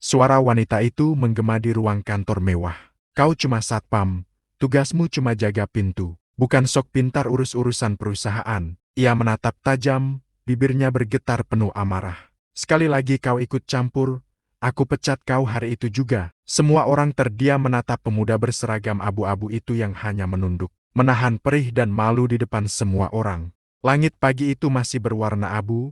Suara wanita itu menggema di ruang kantor mewah. Kau cuma satpam, tugasmu cuma jaga pintu. Bukan sok pintar urus-urusan perusahaan. Ia menatap tajam, bibirnya bergetar penuh amarah. Sekali lagi kau ikut campur, aku pecat kau hari itu juga. Semua orang terdiam menatap pemuda berseragam abu-abu itu yang hanya menunduk, menahan perih dan malu di depan semua orang. Langit pagi itu masih berwarna abu,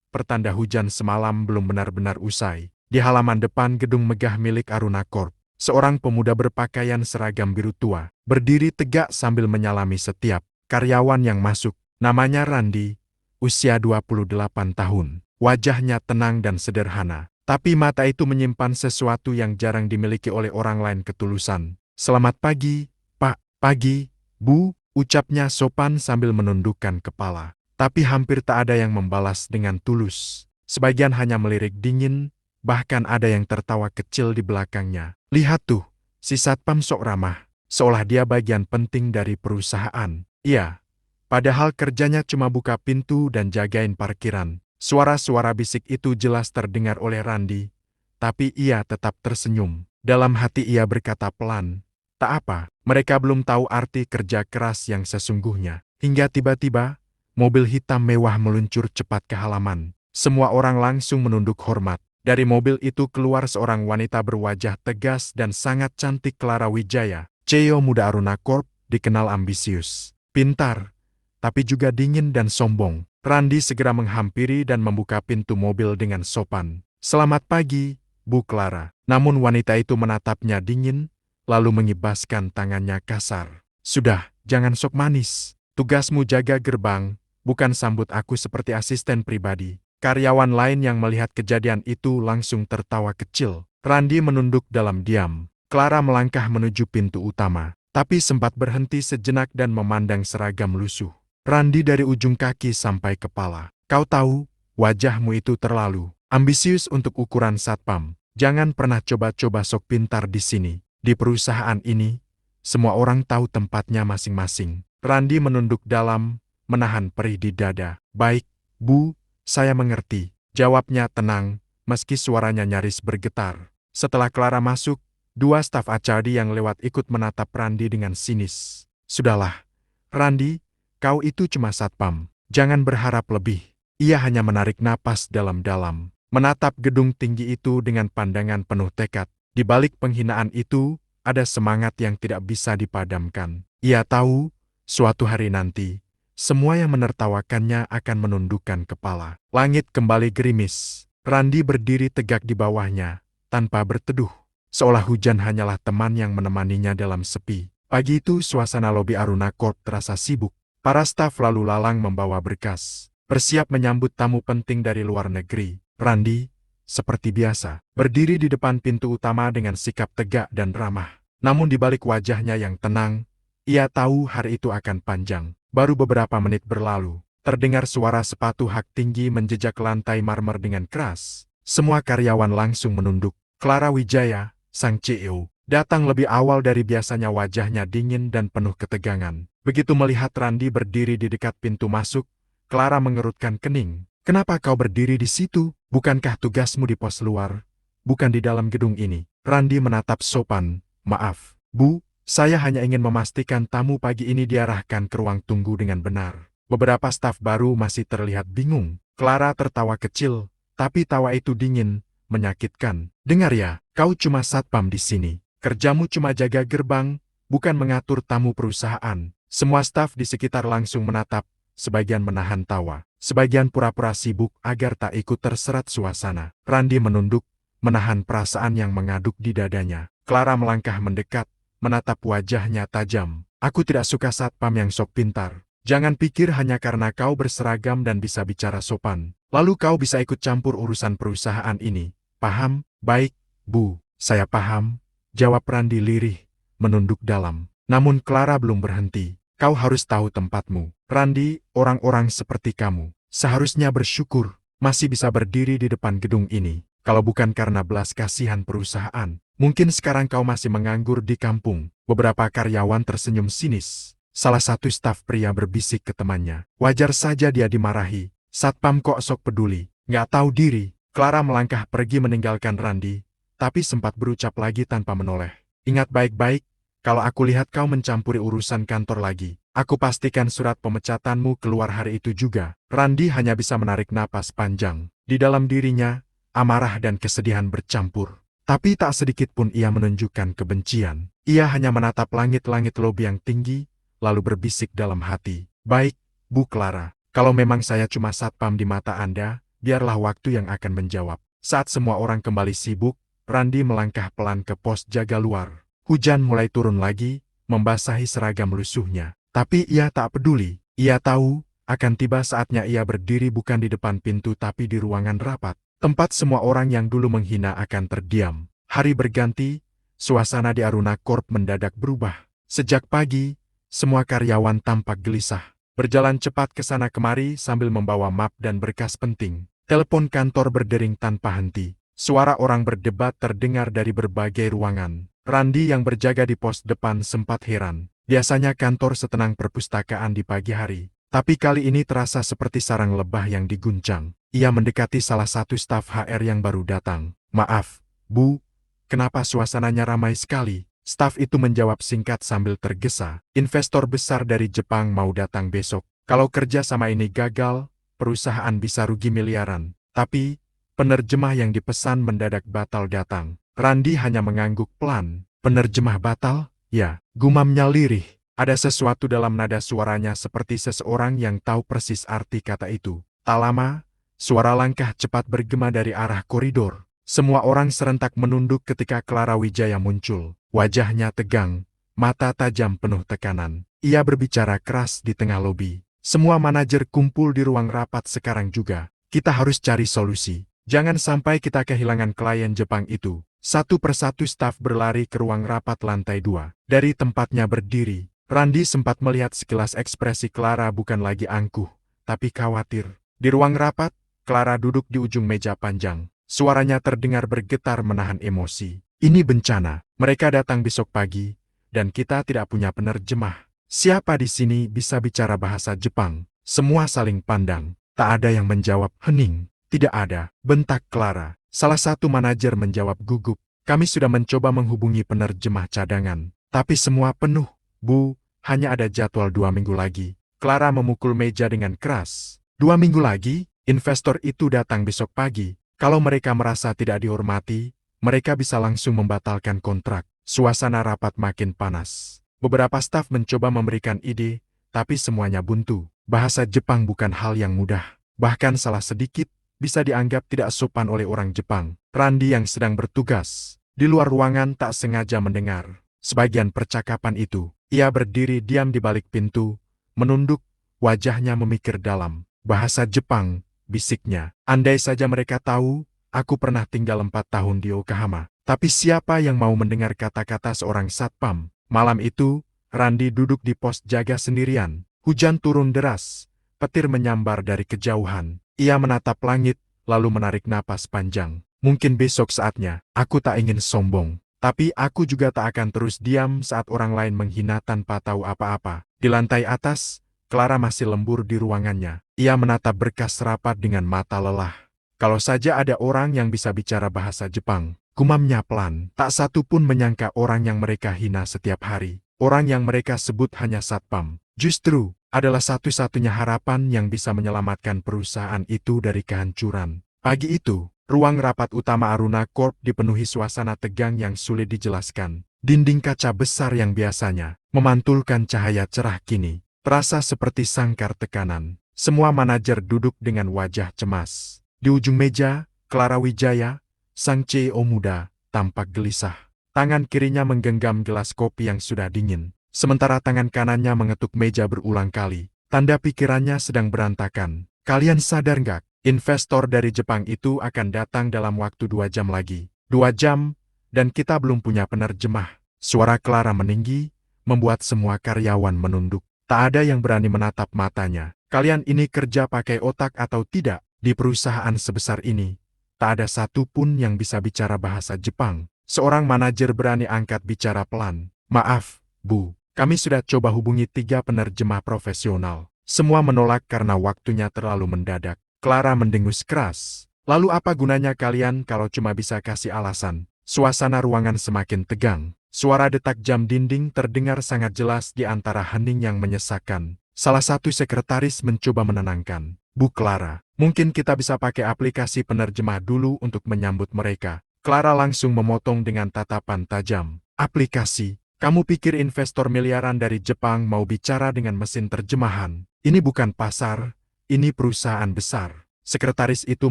pertanda hujan semalam belum benar-benar usai. Di halaman depan gedung megah milik Aruna Corp, seorang pemuda berpakaian seragam biru tua, berdiri tegak sambil menyalami setiap karyawan yang masuk. Namanya Randi, usia 28 tahun. Wajahnya tenang dan sederhana, tapi mata itu menyimpan sesuatu yang jarang dimiliki oleh orang lain, ketulusan. "Selamat pagi, Pak." "Pagi, Bu," ucapnya sopan sambil menundukkan kepala. Tapi hampir tak ada yang membalas dengan tulus. Sebagian hanya melirik dingin, bahkan ada yang tertawa kecil di belakangnya. "Lihat tuh, si satpam sok ramah, seolah dia bagian penting dari perusahaan." Iya, padahal kerjanya cuma buka pintu dan jagain parkiran. Suara-suara bisik itu jelas terdengar oleh Randi, tapi ia tetap tersenyum. Dalam hati ia berkata pelan, "Tak apa, mereka belum tahu arti kerja keras yang sesungguhnya." Hingga tiba-tiba, mobil hitam mewah meluncur cepat ke halaman. Semua orang langsung menunduk hormat. Dari mobil itu keluar seorang wanita berwajah tegas dan sangat cantik, Clara Wijaya. CEO muda Aruna Corp, dikenal ambisius, pintar, tapi juga dingin dan sombong. Randi segera menghampiri dan membuka pintu mobil dengan sopan. "Selamat pagi, Bu Clara." Namun wanita itu menatapnya dingin, lalu mengibaskan tangannya kasar. "Sudah, jangan sok manis. Tugasmu jaga gerbang, bukan sambut aku seperti asisten pribadi." Karyawan lain yang melihat kejadian itu langsung tertawa kecil. Randi menunduk dalam diam. Clara melangkah menuju pintu utama, tapi sempat berhenti sejenak dan memandang seragam lusuh Randi dari ujung kaki sampai kepala. "Kau tahu, wajahmu itu terlalu ambisius untuk ukuran satpam. Jangan pernah coba-coba sok pintar di sini. Di perusahaan ini, semua orang tahu tempatnya masing-masing." Randi menunduk dalam, menahan perih di dada. "Baik, Bu, saya mengerti," jawabnya tenang, meski suaranya nyaris bergetar. Setelah Clara masuk, dua staf HRD yang lewat ikut menatap Randi dengan sinis. "Sudahlah, Randi, kau itu cuma satpam. Jangan berharap lebih." Ia hanya menarik napas dalam-dalam, menatap gedung tinggi itu dengan pandangan penuh tekad. Di balik penghinaan itu, ada semangat yang tidak bisa dipadamkan. Ia tahu, suatu hari nanti, semua yang menertawakannya akan menundukkan kepala. Langit kembali gerimis. Randi berdiri tegak di bawahnya, tanpa berteduh, seolah hujan hanyalah teman yang menemaninya dalam sepi. Pagi itu suasana lobi Aruna Corp terasa sibuk. Para staf lalu lalang membawa berkas, bersiap menyambut tamu penting dari luar negeri. Randi, seperti biasa, berdiri di depan pintu utama dengan sikap tegak dan ramah. Namun di balik wajahnya yang tenang, ia tahu hari itu akan panjang. Baru beberapa menit berlalu, terdengar suara sepatu hak tinggi menjejak lantai marmer dengan keras. Semua karyawan langsung menunduk. Clara Wijaya, sang CEO, datang lebih awal dari biasanya, wajahnya dingin dan penuh ketegangan. Begitu melihat Randi berdiri di dekat pintu masuk, Clara mengerutkan kening. "Kenapa kau berdiri di situ? Bukankah tugasmu di pos luar, bukan di dalam gedung ini?" Randi menatap sopan. "Maaf, Bu, saya hanya ingin memastikan tamu pagi ini diarahkan ke ruang tunggu dengan benar." Beberapa staf baru masih terlihat bingung. Clara tertawa kecil, tapi tawa itu dingin, menyakitkan. "Dengar ya, kau cuma satpam di sini. Kerjamu cuma jaga gerbang, bukan mengatur tamu perusahaan." Semua staf di sekitar langsung menatap, sebagian menahan tawa, sebagian pura-pura sibuk agar tak ikut terseret suasana. Randi menunduk, menahan perasaan yang mengaduk di dadanya. Clara melangkah mendekat, menatap wajahnya tajam. "Aku tidak suka satpam yang sok pintar. Jangan pikir hanya karena kau berseragam dan bisa bicara sopan, lalu kau bisa ikut campur urusan perusahaan ini. Paham?" "Baik, Bu, saya paham," jawab Randi lirih, menunduk dalam. Namun Clara belum berhenti. "Kau harus tahu tempatmu, Randi. Orang-orang seperti kamu seharusnya bersyukur masih bisa berdiri di depan gedung ini. Kalau bukan karena belas kasihan perusahaan, mungkin sekarang kau masih menganggur di kampung." Beberapa karyawan tersenyum sinis. Salah satu staf pria berbisik ke temannya. Wajar saja dia dimarahi. Satpam kok sok peduli, nggak tahu diri. Clara melangkah pergi meninggalkan Randi, tapi sempat berucap lagi tanpa menoleh. Ingat baik-baik, kalau aku lihat kau mencampuri urusan kantor lagi, aku pastikan surat pemecatanmu keluar hari itu juga. Randi hanya bisa menarik napas panjang. Di dalam dirinya, amarah dan kesedihan bercampur. Tapi tak sedikit pun ia menunjukkan kebencian. Ia hanya menatap langit-langit lobi yang tinggi, lalu berbisik dalam hati. Baik, Bu Clara, kalau memang saya cuma satpam di mata Anda, biarlah waktu yang akan menjawab. Saat semua orang kembali sibuk, Randi melangkah pelan ke pos jaga luar. Hujan mulai turun lagi, membasahi seragam lusuhnya. Tapi ia tak peduli. Ia tahu, akan tiba saatnya ia berdiri bukan di depan pintu tapi di ruangan rapat. Tempat semua orang yang dulu menghina akan terdiam. Hari berganti, suasana di Aruna Corp mendadak berubah. Sejak pagi, semua karyawan tampak gelisah. Berjalan cepat ke sana kemari sambil membawa map dan berkas penting. Telepon kantor berdering tanpa henti. Suara orang berdebat terdengar dari berbagai ruangan. Randi yang berjaga di pos depan sempat heran. Biasanya kantor setenang perpustakaan di pagi hari. Tapi kali ini terasa seperti sarang lebah yang diguncang. Ia mendekati salah satu staf HR yang baru datang. Maaf, Bu, kenapa suasananya ramai sekali? Staf itu menjawab singkat sambil tergesa. Investor besar dari Jepang mau datang besok. Kalau kerja sama ini gagal, perusahaan bisa rugi miliaran. Tapi, penerjemah yang dipesan mendadak batal datang. Randi hanya mengangguk pelan. Penerjemah batal? Ya, gumamnya lirih. Ada sesuatu dalam nada suaranya seperti seseorang yang tahu persis arti kata itu. Tak lama, suara langkah cepat bergema dari arah koridor. Semua orang serentak menunduk ketika Clara Wijaya muncul. Wajahnya tegang, mata tajam penuh tekanan. Ia berbicara keras di tengah lobi. Semua manajer kumpul di ruang rapat sekarang juga. Kita harus cari solusi. Jangan sampai kita kehilangan klien Jepang itu. Satu persatu staf berlari ke ruang rapat lantai 2. Dari tempatnya berdiri, Randi sempat melihat sekilas ekspresi Clara bukan lagi angkuh, tapi khawatir. Di ruang rapat, Clara duduk di ujung meja panjang. Suaranya terdengar bergetar menahan emosi. Ini bencana. Mereka datang besok pagi, dan kita tidak punya penerjemah. Siapa di sini bisa bicara bahasa Jepang? Semua saling pandang. Tak ada yang menjawab hening. Tidak ada, bentak Clara. Salah satu manajer menjawab gugup. Kami sudah mencoba menghubungi penerjemah cadangan. Tapi semua penuh. Bu, hanya ada jadwal 2 minggu lagi. Clara memukul meja dengan keras. 2 minggu lagi? Investor itu datang besok pagi. Kalau mereka merasa tidak dihormati, mereka bisa langsung membatalkan kontrak. Suasana rapat makin panas. Beberapa staf mencoba memberikan ide, tapi semuanya buntu. Bahasa Jepang bukan hal yang mudah. Bahkan salah sedikit, bisa dianggap tidak sopan oleh orang Jepang. Randi yang sedang bertugas di luar ruangan tak sengaja mendengar sebagian percakapan itu. Ia berdiri diam di balik pintu, menunduk, wajahnya memikir dalam. Bahasa Jepang, bisiknya. Andai saja mereka tahu, aku pernah tinggal 4 tahun di Yokohama. Tapi siapa yang mau mendengar kata-kata seorang satpam? Malam itu, Randi duduk di pos jaga sendirian. Hujan turun deras, petir menyambar dari kejauhan. Ia menatap langit, lalu menarik napas panjang. Mungkin besok saatnya. Aku tak ingin sombong. Tapi aku juga tak akan terus diam saat orang lain menghina tanpa tahu apa-apa. Di lantai atas, Clara masih lembur di ruangannya. Ia menatap berkas rapat dengan mata lelah. Kalau saja ada orang yang bisa bicara bahasa Jepang. Gumamnya pelan. Tak satu pun menyangka orang yang mereka hina setiap hari. Orang yang mereka sebut hanya satpam. Justru, adalah satu-satunya harapan yang bisa menyelamatkan perusahaan itu dari kehancuran. Pagi itu, ruang rapat utama Aruna Corp dipenuhi suasana tegang yang sulit dijelaskan. Dinding kaca besar yang biasanya memantulkan cahaya cerah kini terasa seperti sangkar tekanan. Semua manajer duduk dengan wajah cemas. Di ujung meja, Clara Wijaya, sang CEO muda, tampak gelisah. Tangan kirinya menggenggam gelas kopi yang sudah dingin, sementara tangan kanannya mengetuk meja berulang kali. Tanda pikirannya sedang berantakan. Kalian sadar nggak? Investor dari Jepang itu akan datang dalam waktu 2 jam lagi. 2 jam, dan kita belum punya penerjemah. Suara Clara meninggi, membuat semua karyawan menunduk. Tak ada yang berani menatap matanya. Kalian ini kerja pakai otak atau tidak? Di perusahaan sebesar ini, tak ada satu pun yang bisa bicara bahasa Jepang. Seorang manajer berani angkat bicara pelan. Maaf, Bu, kami sudah coba hubungi 3 penerjemah profesional. Semua menolak karena waktunya terlalu mendadak. Clara mendengus keras. Lalu apa gunanya kalian kalau cuma bisa kasih alasan? Suasana ruangan semakin tegang. Suara detak jam dinding terdengar sangat jelas di antara hening yang menyesakkan. Salah satu sekretaris mencoba menenangkan. Bu Clara, mungkin kita bisa pakai aplikasi penerjemah dulu untuk menyambut mereka. Clara langsung memotong dengan tatapan tajam. Aplikasi? Kamu pikir investor miliaran dari Jepang mau bicara dengan mesin terjemahan? Ini bukan pasar, ini perusahaan besar. Sekretaris itu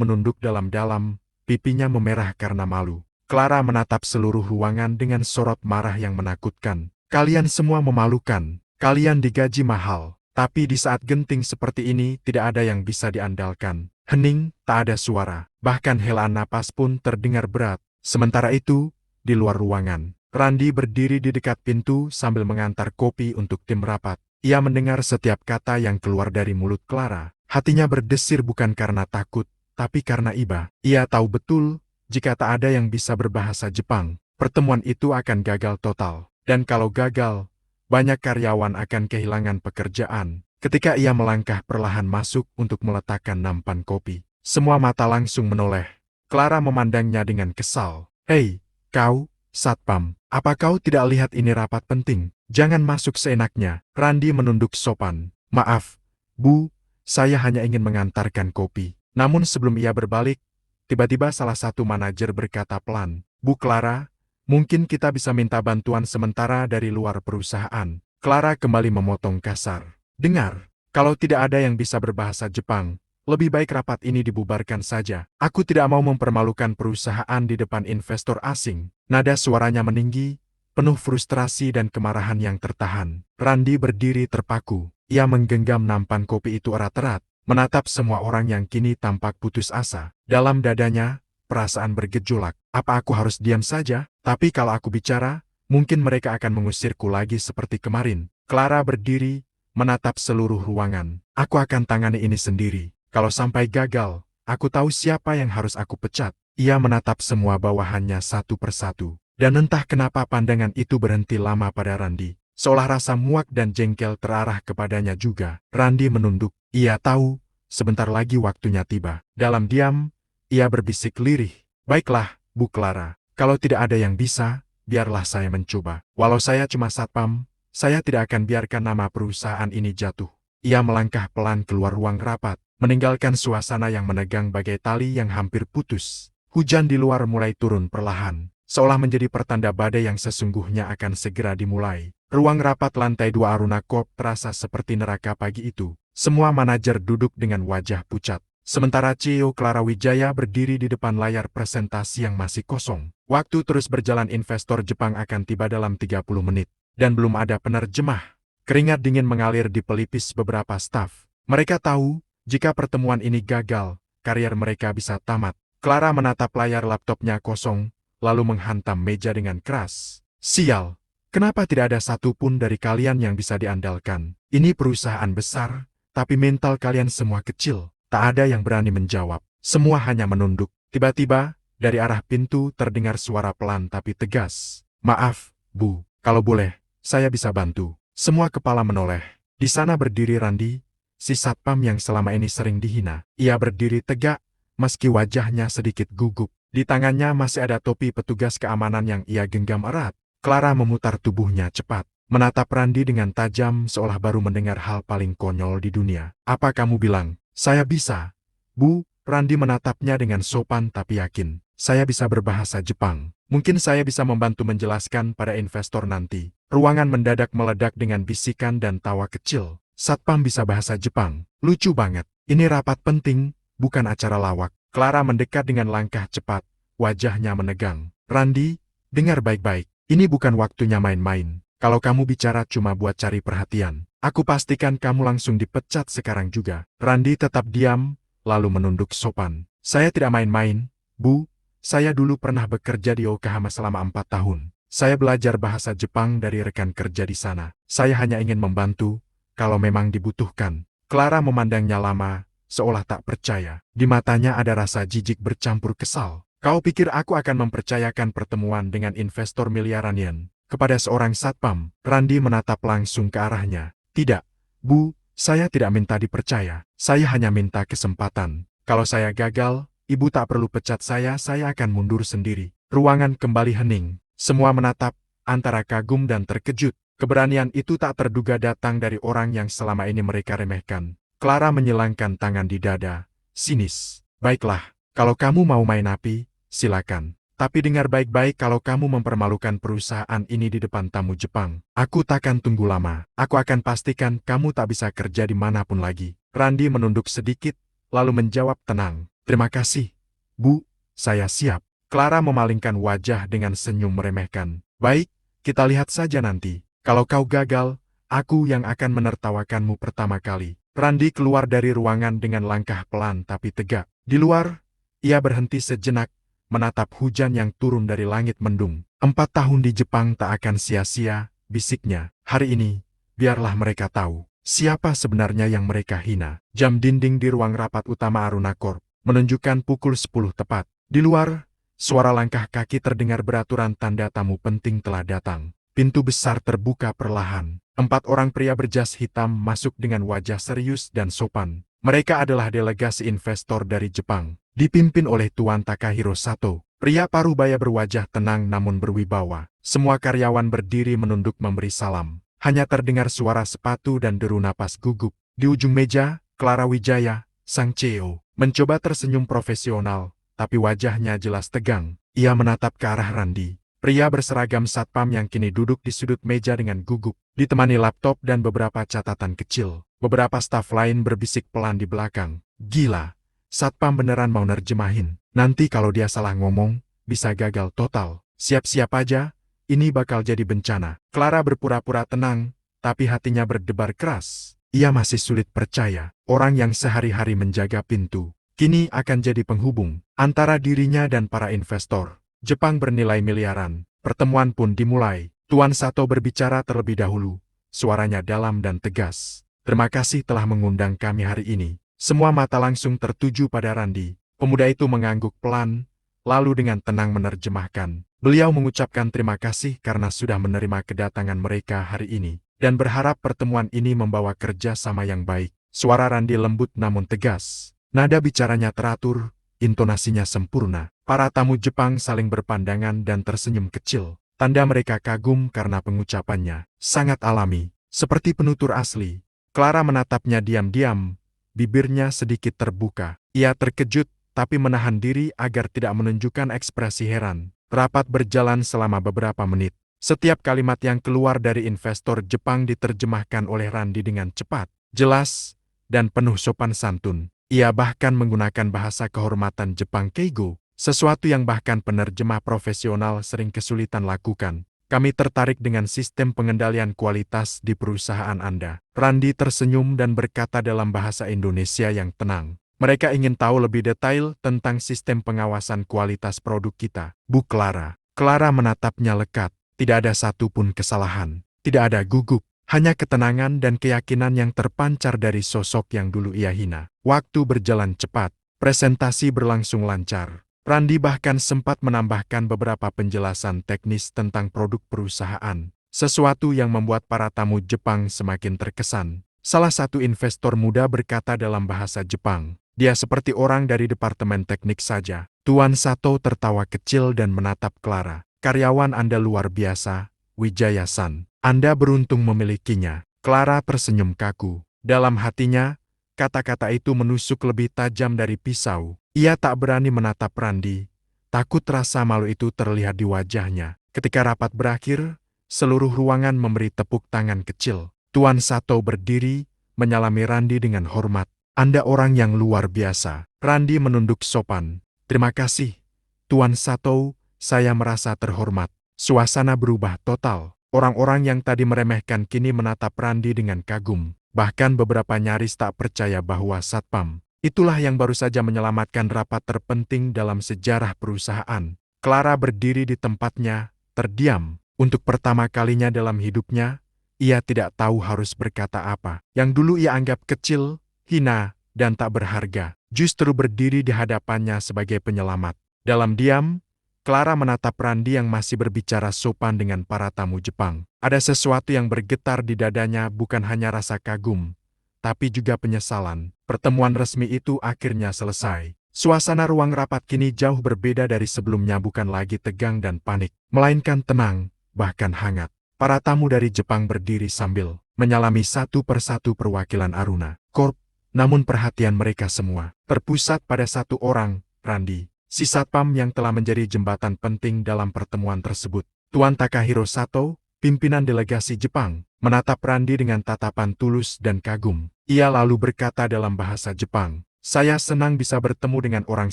menunduk dalam-dalam, pipinya memerah karena malu. Clara menatap seluruh ruangan dengan sorot marah yang menakutkan. Kalian semua memalukan. Kalian digaji mahal. Tapi di saat genting seperti ini tidak ada yang bisa diandalkan. Hening, tak ada suara. Bahkan helaan napas pun terdengar berat. Sementara itu, di luar ruangan, Randi berdiri di dekat pintu sambil mengantar kopi untuk tim rapat. Ia mendengar setiap kata yang keluar dari mulut Clara. Hatinya berdesir bukan karena takut, tapi karena iba. Ia tahu betul, jika tak ada yang bisa berbahasa Jepang, pertemuan itu akan gagal total. Dan kalau gagal, banyak karyawan akan kehilangan pekerjaan. Ketika ia melangkah perlahan masuk untuk meletakkan nampan kopi, semua mata langsung menoleh. Clara memandangnya dengan kesal. Hei, kau, Satpam, apa kau tidak lihat ini rapat penting? Jangan masuk seenaknya. Randi menunduk sopan. Maaf, Bu, saya hanya ingin mengantarkan kopi. Namun sebelum ia berbalik, tiba-tiba salah satu manajer berkata pelan, Bu Clara, mungkin kita bisa minta bantuan sementara dari luar perusahaan. Clara kembali memotong kasar. Dengar, kalau tidak ada yang bisa berbahasa Jepang, lebih baik rapat ini dibubarkan saja. Aku tidak mau mempermalukan perusahaan di depan investor asing. Nada suaranya meninggi, penuh frustrasi dan kemarahan yang tertahan. Randi berdiri terpaku. Ia menggenggam nampan kopi itu erat-erat, menatap semua orang yang kini tampak putus asa. Dalam dadanya, perasaan bergejolak. Apa aku harus diam saja? Tapi kalau aku bicara, mungkin mereka akan mengusirku lagi seperti kemarin. Clara berdiri, menatap seluruh ruangan. Aku akan tangani ini sendiri. Kalau sampai gagal, aku tahu siapa yang harus aku pecat. Ia menatap semua bawahannya satu persatu. Dan entah kenapa pandangan itu berhenti lama pada Randi. Seolah rasa muak dan jengkel terarah kepadanya juga. Randi menunduk. Ia tahu, sebentar lagi waktunya tiba. Dalam diam, ia berbisik lirih. Baiklah, Bu Clara. Kalau tidak ada yang bisa, biarlah saya mencoba. Walau saya cuma satpam, saya tidak akan biarkan nama perusahaan ini jatuh. Ia melangkah pelan keluar ruang rapat, meninggalkan suasana yang menegang bagai tali yang hampir putus. Hujan di luar mulai turun perlahan, seolah menjadi pertanda badai yang sesungguhnya akan segera dimulai. Ruang rapat lantai 2 Aruna Corp terasa seperti neraka pagi itu. Semua manajer duduk dengan wajah pucat. Sementara CEO Clara Wijaya berdiri di depan layar presentasi yang masih kosong. Waktu terus berjalan, investor Jepang akan tiba dalam 30 menit. Dan belum ada penerjemah. Keringat dingin mengalir di pelipis beberapa staf. Mereka tahu, jika pertemuan ini gagal, karier mereka bisa tamat. Clara menatap layar laptopnya kosong, lalu menghantam meja dengan keras. Sial, kenapa tidak ada satupun dari kalian yang bisa diandalkan? Ini perusahaan besar, tapi mental kalian semua kecil. Tak ada yang berani menjawab. Semua hanya menunduk. Tiba-tiba, dari arah pintu terdengar suara pelan tapi tegas. Maaf, Bu, kalau boleh, saya bisa bantu. Semua kepala menoleh. Di sana berdiri Randi, si satpam yang selama ini sering dihina. Ia berdiri tegak, meski wajahnya sedikit gugup. Di tangannya masih ada topi petugas keamanan yang ia genggam erat. Clara memutar tubuhnya cepat, menatap Randi dengan tajam seolah baru mendengar hal paling konyol di dunia. Apa kamu bilang? Saya bisa. Bu, Randi menatapnya dengan sopan tapi yakin. Saya bisa berbahasa Jepang. Mungkin saya bisa membantu menjelaskan pada investor nanti. Ruangan mendadak meledak dengan bisikan dan tawa kecil. Satpam bisa bahasa Jepang. Lucu banget. Ini rapat penting, bukan acara lawak. Clara mendekat dengan langkah cepat. Wajahnya menegang. Randi, dengar baik-baik. Ini bukan waktunya main-main. Kalau kamu bicara cuma buat cari perhatian, aku pastikan kamu langsung dipecat sekarang juga. Randi tetap diam, lalu menunduk sopan. Saya tidak main-main, Bu. Saya dulu pernah bekerja di Yokohama selama 4 tahun. Saya belajar bahasa Jepang dari rekan kerja di sana. Saya hanya ingin membantu, kalau memang dibutuhkan. Clara memandangnya lama, seolah tak percaya. Di matanya ada rasa jijik bercampur kesal. Kau pikir aku akan mempercayakan pertemuan dengan investor miliaran yen kepada seorang satpam? Randi menatap langsung ke arahnya. Tidak, Bu, saya tidak minta dipercaya. Saya hanya minta kesempatan. Kalau saya gagal, Ibu tak perlu pecat saya akan mundur sendiri. Ruangan kembali hening. Semua menatap, antara kagum dan terkejut. Keberanian itu tak terduga datang dari orang yang selama ini mereka remehkan. Clara menyilangkan tangan di dada, sinis. Baiklah, kalau kamu mau main api, silakan. Tapi dengar baik-baik, kalau kamu mempermalukan perusahaan ini di depan tamu Jepang, aku takkan tunggu lama. Aku akan pastikan kamu tak bisa kerja di manapun lagi. Randi menunduk sedikit, lalu menjawab tenang. Terima kasih, Bu, saya siap. Clara memalingkan wajah dengan senyum meremehkan. Baik, kita lihat saja nanti. Kalau kau gagal, aku yang akan menertawakanmu pertama kali. Randi keluar dari ruangan dengan langkah pelan tapi tegak. Di luar, ia berhenti sejenak, menatap hujan yang turun dari langit mendung. 4 tahun di Jepang tak akan sia-sia, bisiknya. Hari ini, biarlah mereka tahu siapa sebenarnya yang mereka hina. Jam dinding di ruang rapat utama Aruna Corp menunjukkan pukul 10 tepat. Di luar, suara langkah kaki terdengar beraturan, tanda tamu penting telah datang. Pintu besar terbuka perlahan. 4 orang pria berjas hitam masuk dengan wajah serius dan sopan. Mereka adalah delegasi investor dari Jepang, dipimpin oleh Tuan Takahiro Sato. Pria parubaya berwajah tenang namun berwibawa. Semua karyawan berdiri menunduk memberi salam. Hanya terdengar suara sepatu dan deru napas gugup. Di ujung meja, Clara Wijaya, sang CEO, mencoba tersenyum profesional, tapi wajahnya jelas tegang. Ia menatap ke arah Randi. Pria berseragam satpam yang kini duduk di sudut meja dengan gugup, ditemani laptop dan beberapa catatan kecil. Beberapa staf lain berbisik pelan di belakang. Gila, satpam beneran mau nerjemahin. Nanti kalau dia salah ngomong, bisa gagal total. Siap-siap aja, ini bakal jadi bencana. Clara berpura-pura tenang, tapi hatinya berdebar keras. Ia masih sulit percaya, orang yang sehari-hari menjaga pintu, kini akan jadi penghubung antara dirinya dan para investor. Jepang bernilai miliaran. Pertemuan pun dimulai. Tuan Sato berbicara terlebih dahulu. Suaranya dalam dan tegas. Terima kasih telah mengundang kami hari ini. Semua mata langsung tertuju pada Randi. Pemuda itu mengangguk pelan, lalu dengan tenang menerjemahkan. Beliau mengucapkan terima kasih karena sudah menerima kedatangan mereka hari ini, dan berharap pertemuan ini membawa kerja sama yang baik. Suara Randi lembut namun tegas. Nada bicaranya teratur, intonasinya sempurna. Para tamu Jepang saling berpandangan dan tersenyum kecil. Tanda mereka kagum karena pengucapannya sangat alami, seperti penutur asli. Clara menatapnya diam-diam, bibirnya sedikit terbuka. Ia terkejut, tapi menahan diri agar tidak menunjukkan ekspresi heran. Rapat berjalan selama beberapa menit. Setiap kalimat yang keluar dari investor Jepang diterjemahkan oleh Randi dengan cepat, jelas, dan penuh sopan santun. Ia bahkan menggunakan bahasa kehormatan Jepang Keigo, sesuatu yang bahkan penerjemah profesional sering kesulitan lakukan. Kami tertarik dengan sistem pengendalian kualitas di perusahaan Anda. Randi tersenyum dan berkata dalam bahasa Indonesia yang tenang. Mereka ingin tahu lebih detail tentang sistem pengawasan kualitas produk kita, Bu Clara. Clara menatapnya lekat. Tidak ada satupun kesalahan. Tidak ada gugup. Hanya ketenangan dan keyakinan yang terpancar dari sosok yang dulu ia hina. Waktu berjalan cepat. Presentasi berlangsung lancar. Randi bahkan sempat menambahkan beberapa penjelasan teknis tentang produk perusahaan, sesuatu yang membuat para tamu Jepang semakin terkesan. Salah satu investor muda berkata dalam bahasa Jepang, dia seperti orang dari departemen teknik saja. Tuan Sato tertawa kecil dan menatap Clara. Karyawan Anda luar biasa, Wijaya-san. Anda beruntung memilikinya. Clara tersenyum kaku. Dalam hatinya, kata-kata itu menusuk lebih tajam dari pisau. Ia tak berani menatap Randi. Takut rasa malu itu terlihat di wajahnya. Ketika rapat berakhir, seluruh ruangan memberi tepuk tangan kecil. Tuan Sato berdiri, menyalami Randi dengan hormat. Anda orang yang luar biasa. Randi menunduk sopan. Terima kasih, Tuan Sato, saya merasa terhormat. Suasana berubah total. Orang-orang yang tadi meremehkan kini menatap Randi dengan kagum. Bahkan beberapa nyaris tak percaya bahwa satpam itulah yang baru saja menyelamatkan rapat terpenting dalam sejarah perusahaan. Clara berdiri di tempatnya, terdiam. Untuk pertama kalinya dalam hidupnya, ia tidak tahu harus berkata apa. Yang dulu ia anggap kecil, hina, dan tak berharga, justru berdiri di hadapannya sebagai penyelamat. Dalam diam, Clara menatap Randi yang masih berbicara sopan dengan para tamu Jepang. Ada sesuatu yang bergetar di dadanya, bukan hanya rasa kagum, tapi juga penyesalan. Pertemuan resmi itu akhirnya selesai. Suasana ruang rapat kini jauh berbeda dari sebelumnya, bukan lagi tegang dan panik, melainkan tenang, bahkan hangat. Para tamu dari Jepang berdiri sambil menyalami satu persatu perwakilan Aruna Corp. Namun perhatian mereka semua terpusat pada satu orang, Randi, si satpam yang telah menjadi jembatan penting dalam pertemuan tersebut. Tuan Takahiro Sato, pimpinan delegasi Jepang, menatap Randi dengan tatapan tulus dan kagum. Ia lalu berkata dalam bahasa Jepang, "Saya senang bisa bertemu dengan orang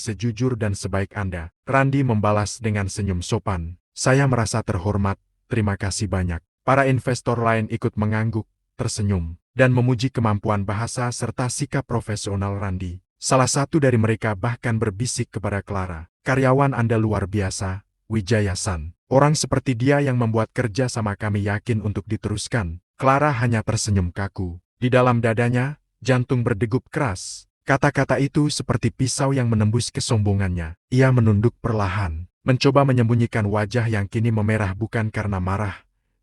sejujur dan sebaik Anda." Randi membalas dengan senyum sopan, "Saya merasa terhormat, terima kasih banyak." Para investor lain ikut mengangguk, tersenyum, dan memuji kemampuan bahasa serta sikap profesional Randi. Salah satu dari mereka bahkan berbisik kepada Clara, "Karyawan Anda luar biasa, Wijaya-san. Orang seperti dia yang membuat kerja sama kami yakin untuk diteruskan." Clara hanya tersenyum kaku. Di dalam dadanya, jantung berdegup keras. Kata-kata itu seperti pisau yang menembus kesombongannya. Ia menunduk perlahan, mencoba menyembunyikan wajah yang kini memerah bukan karena marah,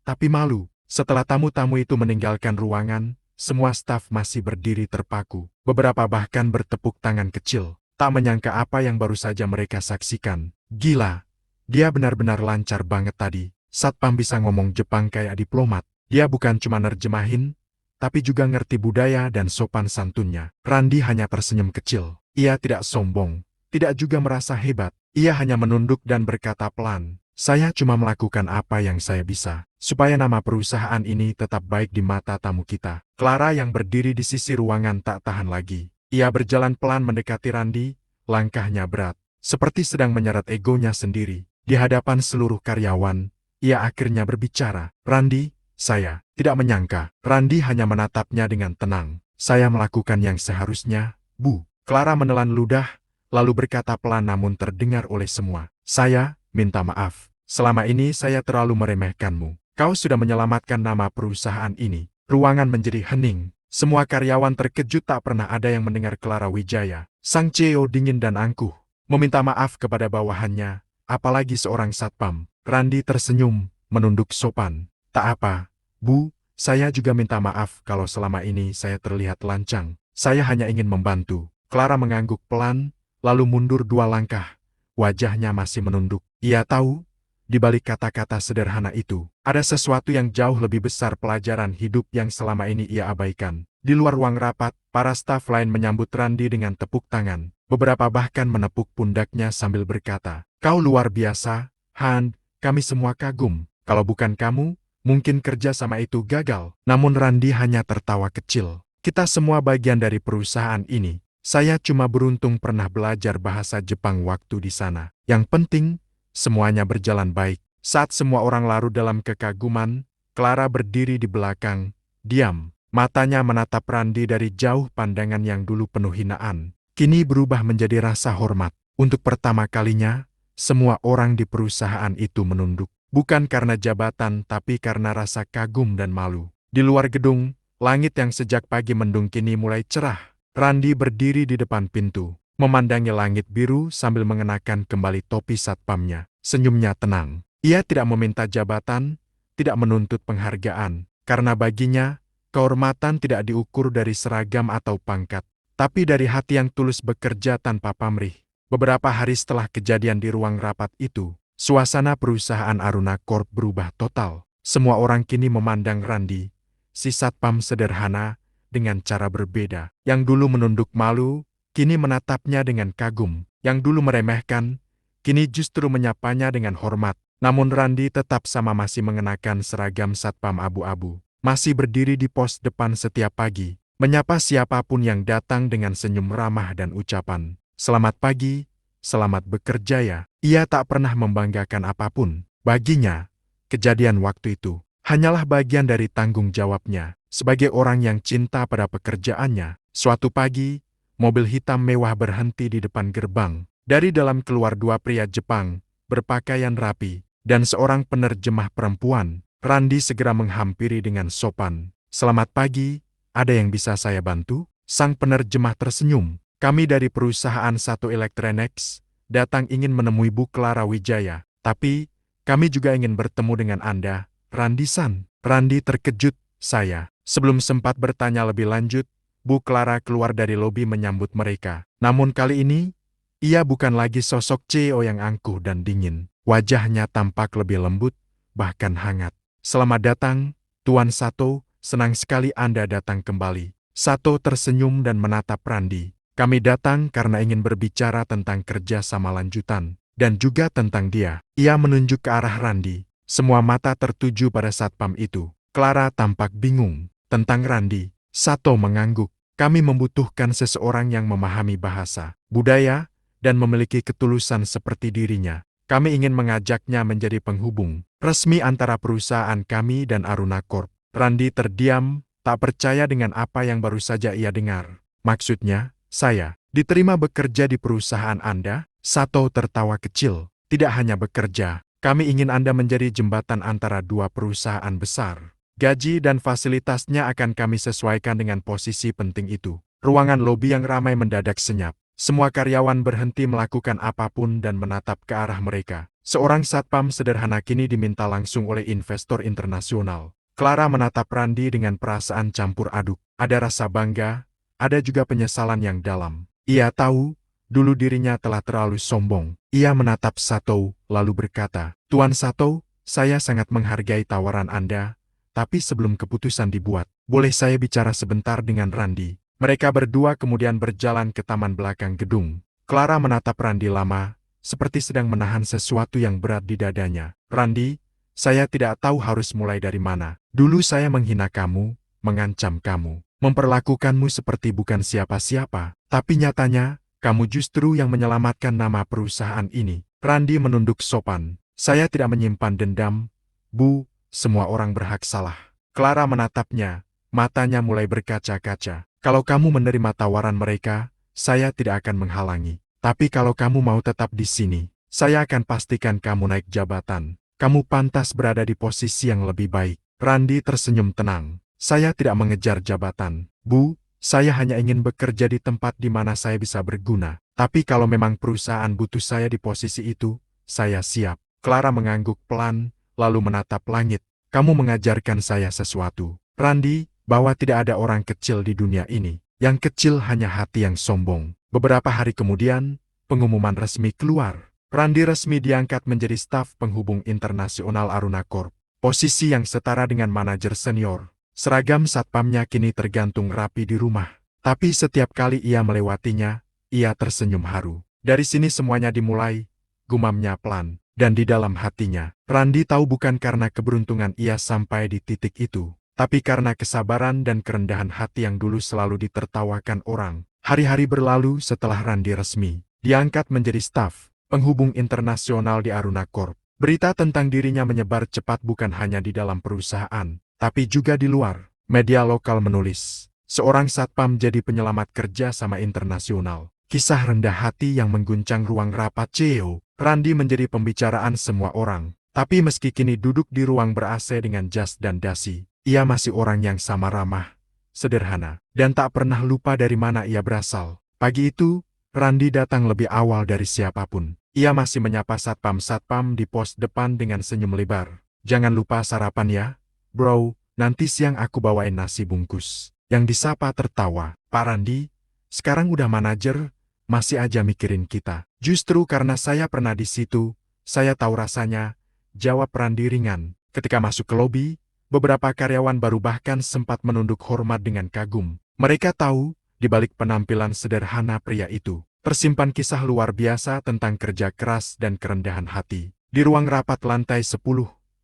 tapi malu. Setelah tamu-tamu itu meninggalkan ruangan, semua staf masih berdiri terpaku. Beberapa bahkan bertepuk tangan kecil, tak menyangka apa yang baru saja mereka saksikan. Gila, dia benar-benar lancar banget tadi. Satpam bisa ngomong Jepang kayak diplomat. Dia bukan cuma nerjemahin, tapi juga ngerti budaya dan sopan santunnya. Randi hanya tersenyum kecil. Ia tidak sombong, tidak juga merasa hebat. Ia hanya menunduk dan berkata pelan, "Saya cuma melakukan apa yang saya bisa, supaya nama perusahaan ini tetap baik di mata tamu kita." Clara yang berdiri di sisi ruangan tak tahan lagi. Ia berjalan pelan mendekati Randi, langkahnya berat, seperti sedang menyeret egonya sendiri. Di hadapan seluruh karyawan, ia akhirnya berbicara, "Randi, saya tidak menyangka." Randi hanya menatapnya dengan tenang. "Saya melakukan yang seharusnya, Bu." Clara menelan ludah, lalu berkata pelan namun terdengar oleh semua, "Saya minta maaf. Selama ini saya terlalu meremehkanmu. Kau sudah menyelamatkan nama perusahaan ini." Ruangan menjadi hening. Semua karyawan terkejut, tak pernah ada yang mendengar Clara Wijaya, sang CEO dingin dan angkuh, meminta maaf kepada bawahannya, apalagi seorang satpam. Randi tersenyum, menunduk sopan. "Tak apa, Bu, saya juga minta maaf kalau selama ini saya terlihat lancang. Saya hanya ingin membantu." Clara mengangguk pelan, lalu mundur 2 langkah. Wajahnya masih menunduk. Ia tahu, di balik kata-kata sederhana itu, ada sesuatu yang jauh lebih besar, pelajaran hidup yang selama ini ia abaikan. Di luar ruang rapat, para staf lain menyambut Randi dengan tepuk tangan. Beberapa bahkan menepuk pundaknya sambil berkata, "Kau luar biasa, Han, kami semua kagum. Kalau bukan kamu, mungkin kerja sama itu gagal." Namun Randi hanya tertawa kecil. "Kita semua bagian dari perusahaan ini. Saya cuma beruntung pernah belajar bahasa Jepang waktu di sana. Yang penting, semuanya berjalan baik." Saat semua orang larut dalam kekaguman, Clara berdiri di belakang, diam. Matanya menatap Randi dari jauh, pandangan yang dulu penuh hinaan, kini berubah menjadi rasa hormat. Untuk pertama kalinya, semua orang di perusahaan itu menunduk. Bukan karena jabatan, tapi karena rasa kagum dan malu. Di luar gedung, langit yang sejak pagi mendung kini mulai cerah. Randi berdiri di depan pintu, memandangi langit biru sambil mengenakan kembali topi satpamnya. Senyumnya tenang. Ia tidak meminta jabatan, tidak menuntut penghargaan, karena baginya, kehormatan tidak diukur dari seragam atau pangkat, tapi dari hati yang tulus bekerja tanpa pamrih. Beberapa hari setelah kejadian di ruang rapat itu, suasana perusahaan Aruna Corp berubah total. Semua orang kini memandang Randi, si satpam sederhana, dengan cara berbeda. Yang dulu menunduk malu, kini menatapnya dengan kagum. Yang dulu meremehkan, kini justru menyapanya dengan hormat. Namun Randi tetap sama, masih mengenakan seragam satpam abu-abu. Masih berdiri di pos depan setiap pagi, menyapa siapapun yang datang dengan senyum ramah dan ucapan, "Selamat pagi, selamat bekerja ya." Ia tak pernah membanggakan apapun. Baginya, kejadian waktu itu hanyalah bagian dari tanggung jawabnya sebagai orang yang cinta pada pekerjaannya. Suatu pagi, mobil hitam mewah berhenti di depan gerbang. Dari dalam keluar 2 pria Jepang, berpakaian rapi, dan seorang penerjemah perempuan. Randi segera menghampiri dengan sopan. "Selamat pagi, ada yang bisa saya bantu?" Sang penerjemah tersenyum. "Kami dari perusahaan Sato Electronics, datang ingin menemui Bu Clara Wijaya. Tapi, kami juga ingin bertemu dengan Anda, Randi-san." Randi terkejut. "Saya." Sebelum sempat bertanya lebih lanjut, Bu Clara keluar dari lobi menyambut mereka. Namun kali ini, Ia bukan lagi sosok CEO yang angkuh dan dingin. Wajahnya tampak lebih lembut, bahkan hangat. Selamat datang, Tuan Sato, senang sekali Anda datang kembali. Sato tersenyum dan menatap Randi. Kami datang karena ingin berbicara tentang kerja sama lanjutan, dan juga tentang dia. Ia menunjuk ke arah Randi. Semua mata tertuju pada satpam itu. Clara tampak bingung. Tentang Randi, Sato mengangguk. Kami membutuhkan seseorang yang memahami bahasa, budaya, dan memiliki ketulusan seperti dirinya. Kami ingin mengajaknya menjadi penghubung resmi antara perusahaan kami dan Aruna Corp. Randi terdiam, tak percaya dengan apa yang baru saja ia dengar. Maksudnya, saya diterima bekerja di perusahaan Anda? Sato tertawa kecil. Tidak hanya bekerja, kami ingin Anda menjadi jembatan antara dua perusahaan besar. Gaji dan fasilitasnya akan kami sesuaikan dengan posisi penting itu. Ruangan lobi yang ramai mendadak senyap. Semua karyawan berhenti melakukan apapun dan menatap ke arah mereka. Seorang satpam sederhana kini diminta langsung oleh investor internasional. Clara menatap Randi dengan perasaan campur aduk. Ada rasa bangga, ada juga penyesalan yang dalam. Ia tahu, dulu dirinya telah terlalu sombong. Ia menatap Sato, lalu berkata, Tuan Sato, saya sangat menghargai tawaran Anda, tapi sebelum keputusan dibuat, boleh saya bicara sebentar dengan Randi? Mereka berdua kemudian berjalan ke taman belakang gedung. Clara menatap Randi lama, seperti sedang menahan sesuatu yang berat di dadanya. Randi, saya tidak tahu harus mulai dari mana. Dulu saya menghina kamu, mengancam kamu, memperlakukanmu seperti bukan siapa-siapa. Tapi nyatanya, kamu justru yang menyelamatkan nama perusahaan ini. Randi menunduk sopan. Saya tidak menyimpan dendam, Bu, semua orang berhak salah. Clara menatapnya, matanya mulai berkaca-kaca. Kalau kamu menerima tawaran mereka, saya tidak akan menghalangi. Tapi kalau kamu mau tetap di sini, saya akan pastikan kamu naik jabatan. Kamu pantas berada di posisi yang lebih baik. Randi tersenyum tenang. Saya tidak mengejar jabatan, Bu. Saya hanya ingin bekerja di tempat di mana saya bisa berguna. Tapi kalau memang perusahaan butuh saya di posisi itu, saya siap. Clara mengangguk pelan, lalu menatap langit. Kamu mengajarkan saya sesuatu, Randi, bahwa tidak ada orang kecil di dunia ini. Yang kecil hanya hati yang sombong. Beberapa hari kemudian, pengumuman resmi keluar. Randi resmi diangkat menjadi staf penghubung internasional Aruna Corp. Posisi yang setara dengan manajer senior. Seragam satpamnya kini tergantung rapi di rumah. Tapi setiap kali ia melewatinya, ia tersenyum haru. Dari sini semuanya dimulai, gumamnya pelan. Dan di dalam hatinya, Randi tahu bukan karena keberuntungan ia sampai di titik itu, tapi karena kesabaran dan kerendahan hati yang dulu selalu ditertawakan orang. Hari-hari berlalu setelah Randi resmi diangkat menjadi staf penghubung internasional di Aruna Corp. Berita tentang dirinya menyebar cepat bukan hanya di dalam perusahaan, tapi juga di luar. Media lokal menulis, seorang satpam jadi penyelamat kerja sama internasional. Kisah rendah hati yang mengguncang ruang rapat CEO. Randi menjadi pembicaraan semua orang. Tapi meski kini duduk di ruang ber-AC dengan jas dan dasi, ia masih orang yang sama ramah, sederhana, dan tak pernah lupa dari mana ia berasal. Pagi itu, Randi datang lebih awal dari siapapun. Ia masih menyapa satpam-satpam di pos depan dengan senyum lebar. Jangan lupa sarapan ya, bro, nanti siang aku bawain nasi bungkus. Yang disapa tertawa, Pak Randi, sekarang udah manajer, masih aja mikirin kita. Justru karena saya pernah di situ, saya tahu rasanya, jawab Randi ringan. Ketika masuk ke lobi, beberapa karyawan baru bahkan sempat menunduk hormat dengan kagum. Mereka tahu, di balik penampilan sederhana pria itu, tersimpan kisah luar biasa tentang kerja keras dan kerendahan hati. Di ruang rapat lantai 10,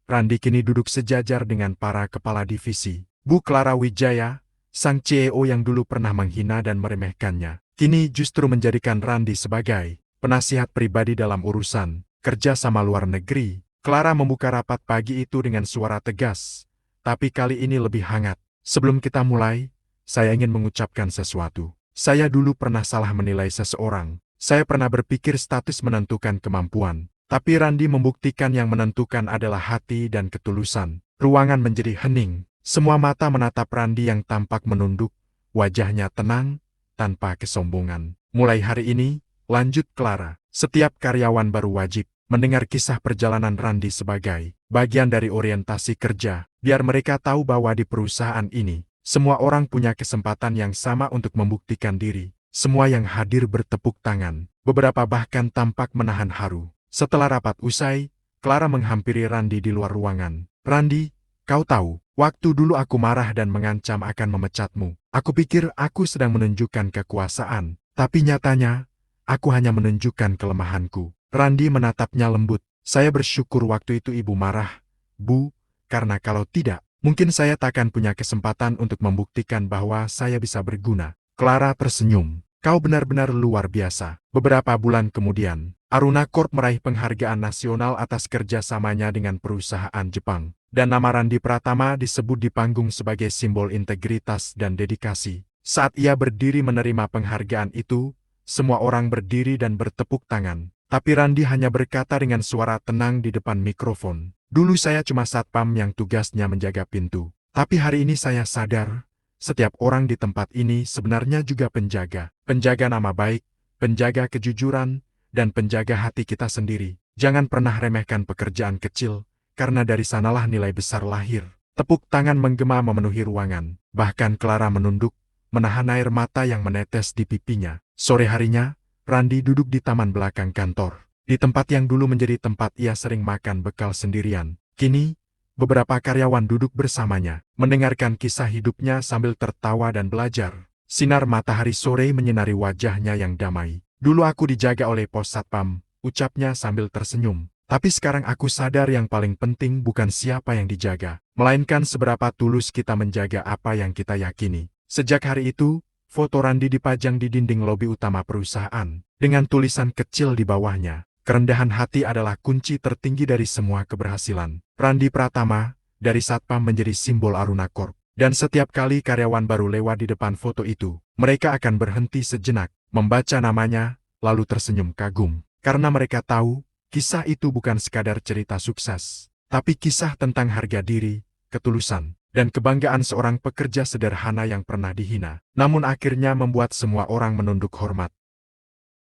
Randi kini duduk sejajar dengan para kepala divisi. Bu Clara Wijaya, sang CEO yang dulu pernah menghina dan meremehkannya, kini justru menjadikan Randi sebagai penasihat pribadi dalam urusan kerja sama luar negeri. Clara membuka rapat pagi itu dengan suara tegas, tapi kali ini lebih hangat. Sebelum kita mulai, saya ingin mengucapkan sesuatu. Saya dulu pernah salah menilai seseorang. Saya pernah berpikir status menentukan kemampuan. Tapi Randi membuktikan yang menentukan adalah hati dan ketulusan. Ruangan menjadi hening. Semua mata menatap Randi yang tampak menunduk. Wajahnya tenang, tanpa kesombongan. Mulai hari ini, lanjut Clara, setiap karyawan baru wajib mendengar kisah perjalanan Randi sebagai bagian dari orientasi kerja, biar mereka tahu bahwa di perusahaan ini, semua orang punya kesempatan yang sama untuk membuktikan diri. Semua yang hadir bertepuk tangan, beberapa bahkan tampak menahan haru. Setelah rapat usai, Clara menghampiri Randy di luar ruangan. "Randy, kau tahu, waktu dulu aku marah dan mengancam akan memecatmu. Aku pikir aku sedang menunjukkan kekuasaan, tapi nyatanya, aku hanya menunjukkan kelemahanku." Randy menatapnya lembut. "Saya bersyukur waktu itu ibu marah, Bu, karena kalau tidak, mungkin saya takkan punya kesempatan untuk membuktikan bahwa saya bisa berguna." Clara tersenyum. "Kau benar-benar luar biasa." Beberapa bulan kemudian, Aruna Corp meraih penghargaan nasional atas kerjasamanya dengan perusahaan Jepang. Dan nama Randy Pratama disebut di panggung sebagai simbol integritas dan dedikasi. Saat ia berdiri menerima penghargaan itu, semua orang berdiri dan bertepuk tangan. Tapi Randy hanya berkata dengan suara tenang di depan mikrofon, "Dulu saya cuma satpam yang tugasnya menjaga pintu. Tapi hari ini saya sadar, setiap orang di tempat ini sebenarnya juga penjaga. Penjaga nama baik, penjaga kejujuran, dan penjaga hati kita sendiri. Jangan pernah remehkan pekerjaan kecil, karena dari sanalah nilai besar lahir." Tepuk tangan menggema memenuhi ruangan. Bahkan Clara menunduk, menahan air mata yang menetes di pipinya. Sore harinya, Randy duduk di taman belakang kantor. Di tempat yang dulu menjadi tempat ia sering makan bekal sendirian. Kini, beberapa karyawan duduk bersamanya, mendengarkan kisah hidupnya sambil tertawa dan belajar. Sinar matahari sore menyinari wajahnya yang damai. "Dulu aku dijaga oleh pos satpam," ucapnya sambil tersenyum. "Tapi sekarang aku sadar yang paling penting bukan siapa yang dijaga, melainkan seberapa tulus kita menjaga apa yang kita yakini." Sejak hari itu, foto Randy dipajang di dinding lobi utama perusahaan, dengan tulisan kecil di bawahnya, "Kerendahan hati adalah kunci tertinggi dari semua keberhasilan." Randy Pratama, dari satpam menjadi simbol Aruna Corp. Dan setiap kali karyawan baru lewat di depan foto itu, mereka akan berhenti sejenak, membaca namanya, lalu tersenyum kagum. Karena mereka tahu, kisah itu bukan sekadar cerita sukses, tapi kisah tentang harga diri, ketulusan, dan kebanggaan seorang pekerja sederhana yang pernah dihina, namun akhirnya membuat semua orang menunduk hormat.